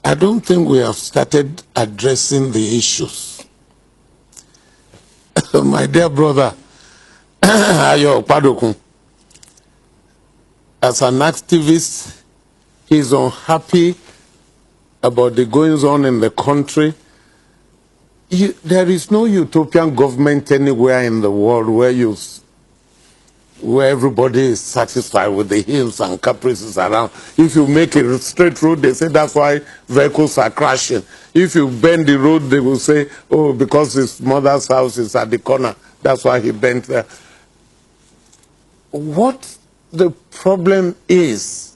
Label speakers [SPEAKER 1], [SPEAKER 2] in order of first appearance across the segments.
[SPEAKER 1] I don't think we have started addressing the issues. My dear brother, Ayo Padokun, as an activist, he's unhappy about the goings on in the country. There is no utopian government anywhere in the world where everybody is satisfied with the hills and caprices around. If you make a straight road, they say that's why vehicles are crashing. If you bend the road, they will say, oh, because his mother's house is at the corner, that's why he bent there. What the problem is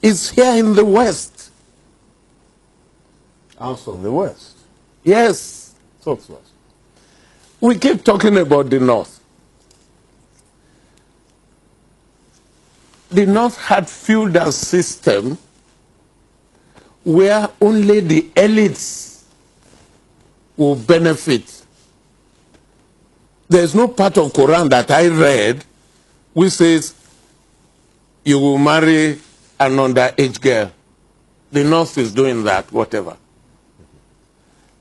[SPEAKER 1] here in the West.
[SPEAKER 2] Also in the West?
[SPEAKER 1] Yes.
[SPEAKER 2] Southwest.
[SPEAKER 1] We keep talking about the North. The North had feudal system where only the elites will benefit. There's no part of Quran that I read which says you will marry an underage girl. The North is doing that, whatever.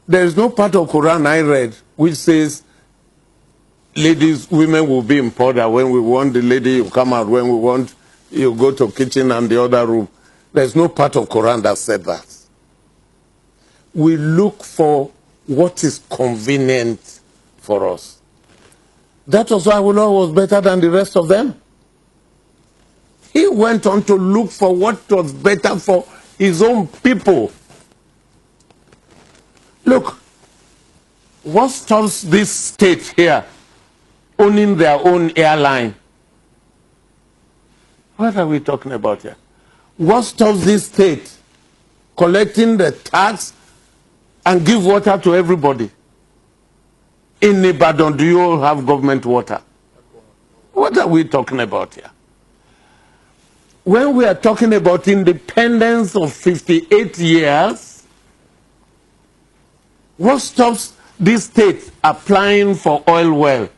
[SPEAKER 1] There is no part of Quran I read which says women will be empowered. When we want the lady, you come out. When we want, you go to kitchen and the other room. There's no part of Quran that said that. We look for what is convenient for us. That was why Awolowo was better than the rest of them. He went on to look for what was better for his own people. Look, what stops this state here owning their own airline? What are we talking about here? What stops this state collecting the tax and give water to everybody? In Ibadan, do you all have government water? What are we talking about here? When we are talking about independence of 58 years, what stops this state applying for oil well,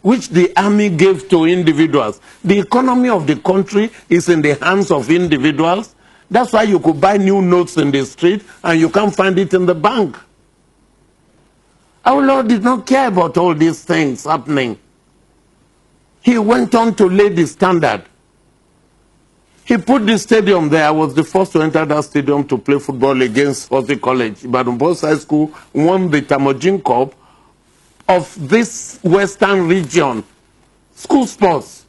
[SPEAKER 1] which the army gave to individuals? The economy of the country is in the hands of individuals. That's why you could buy new notes in the street and you can't find it in the bank. Our Lord did not care about all these things happening. He went on to lay the standard. He put the stadium there. I was the first to enter that stadium to play football against Horsey College. Ibadan Boys High School won the Tamojin Cup of this western region. School sports.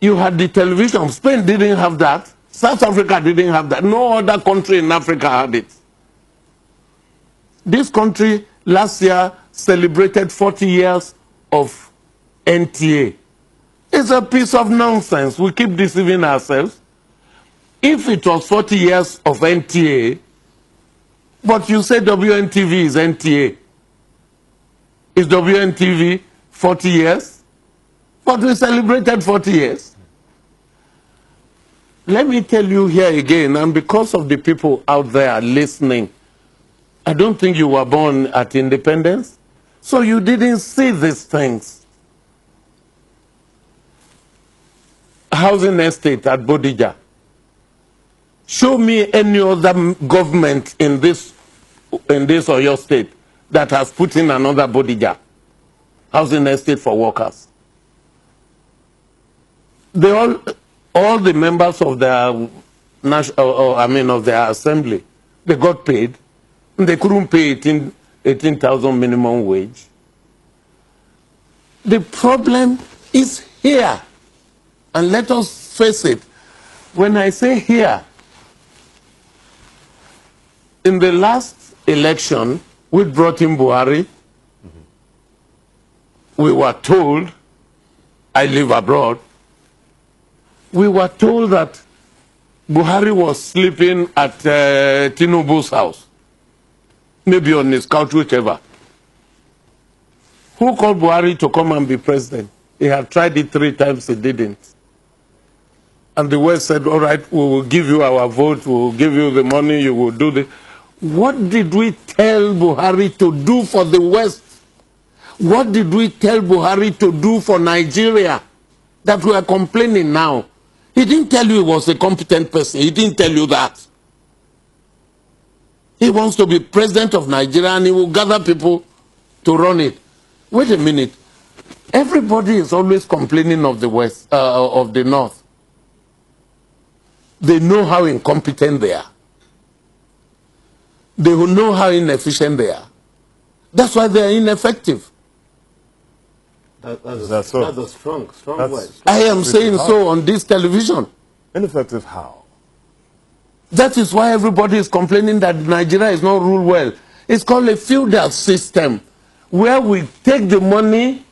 [SPEAKER 1] You had the television. Spain didn't have that. South Africa didn't have that. No other country in Africa had it. This country last year celebrated 40 years of NTA. It's a piece of nonsense. We keep deceiving ourselves. If it was 40 years of NTA, but you say WNTV is NTA, is WNTV 40 years? But we celebrated 40 years. Let me tell you here again, and because of the people out there listening, I don't think you were born at independence, so you didn't see these things. Housing estate at Bodija. Show me any other government in this or your state that has put in another Bodija. Housing estate for workers. They all the members of their of their assembly, they got paid. They couldn't pay 18,000 minimum wage. The problem is here. And let us face it. When I say here, in the last election, we brought in Buhari. We were told, I live abroad, we were told that Buhari was sleeping at Tinubu's house. Maybe on his couch, whichever. Who called Buhari to come and be president? He had tried it 3 times, he didn't. And the West said, all right, we will give you our vote, we will give you the money, you will do this. What did we tell Buhari to do for the West? What did we tell Buhari to do for Nigeria that we are complaining now? He didn't tell you he was a competent person. He didn't tell you that. He wants to be president of Nigeria and he will gather people to run it. Wait a minute. Everybody is always complaining of the West, of the North. They know how incompetent they are. They will know how inefficient they are. That's why they are ineffective.
[SPEAKER 2] That's a strong word.
[SPEAKER 1] I am saying so on this television.
[SPEAKER 2] Ineffective how?
[SPEAKER 1] That is why everybody is complaining that Nigeria is not ruled well. It's called a feudal system, where we take the money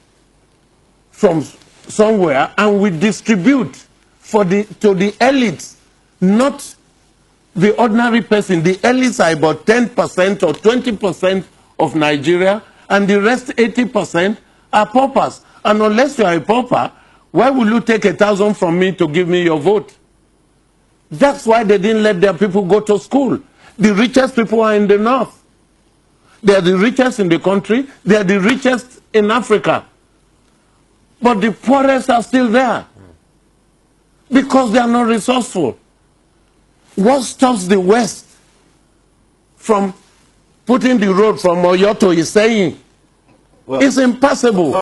[SPEAKER 1] from somewhere and we distribute to the elites, not the ordinary person. The elites are about 10% or 20% of Nigeria, and the rest 80% are paupers. And unless you are a pauper, why will you take 1,000 from me to give me your vote? That's why they didn't let their people go to school. The richest people are in the north. They are the richest in the country. They are the richest in Africa. But the poorest are still there because they are not resourceful. What stops the West from putting the road from Oyo to Iseyin? Well, it's impossible.